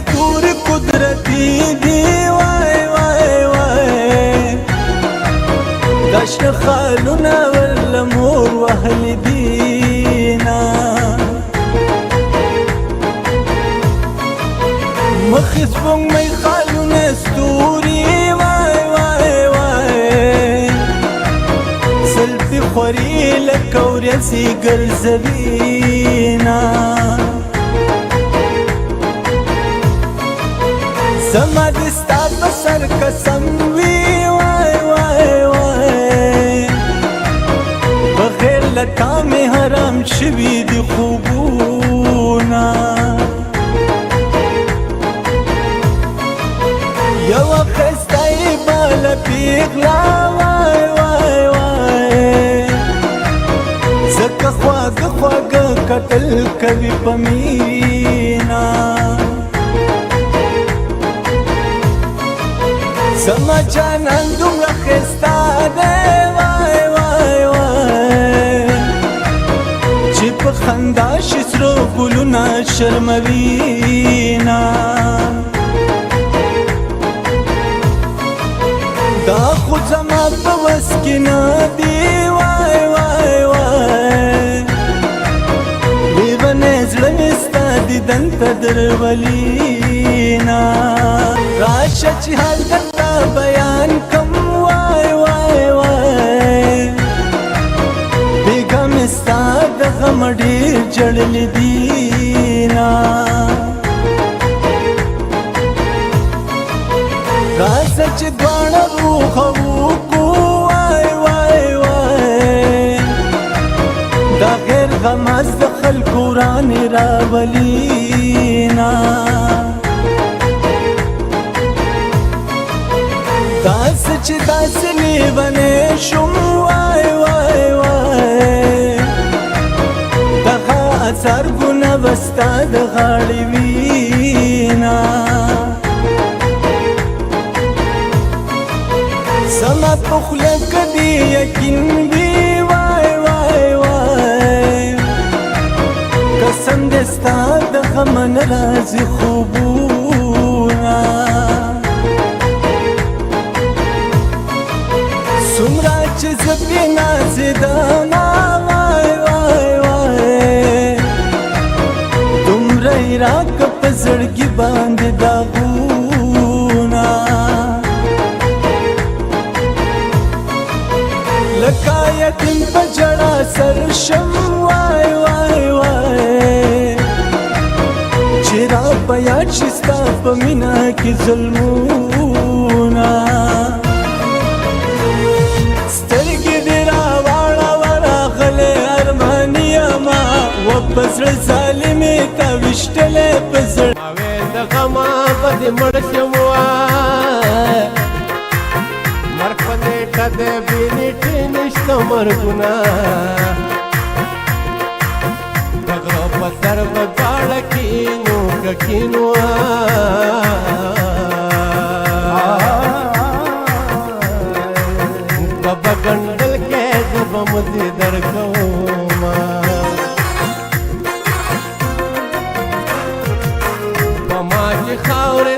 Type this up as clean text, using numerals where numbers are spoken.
تور قدرتی دی وای وای وای دشت خالونا والمور واهل دینا مخیز بونگ می خالونا ستوری وای وای وای سلفی خوری لکوریسی گرزوینا زما دستا بسر قسم وی وای وای وای بغیر لتا می حرام شوی دی خوبونا یو خستای بالا پیغلا وای وای وای زکا خواگ خواگ قتل کوي پمینا زما جانان دومره خستا دی وای وای وای چې په خندا شي سرو ګلونه شرموينا دا خو زما په وس کې نه دی وای وای وای لیونی زړه مې ستا دیدن ته درولينا راشه چې حال درته بیان کم وای وای وای بیګا مې ستا د غم ډېر جړلې دینا راځه چې دواړه روغه وکړو وای وای وای دا غیر غماز د خلکو رانې راولينا داسې چې داسې لیونی شوم وای وای وای دغه ازارګونه به ستا د غاړې وینا زما په خوله که دې یقین وي وای وای وای قسم دې ستا د غم نه راځي خوبونه څومره چې زه پرې نازېدمه وای وای وای دومره یې راکړه په زړګي باندې داغونه لکه یتیم په ژړا سر شم وای وای وای چې را په یاد شي ستا په مینه کې ظلمونه سترګې دې راواړوه راغلی ارماني یمه و په زړه ظالمې ته ویشتلی په زړه اوې د غمه به دې مړ شم وای مرګ په نیټه د بې نیټې نشته مرګونه د غره په سر به دواړه کینو که کینو بابا ګنډل کې زه به مو دې درکومه په ما چې خاورې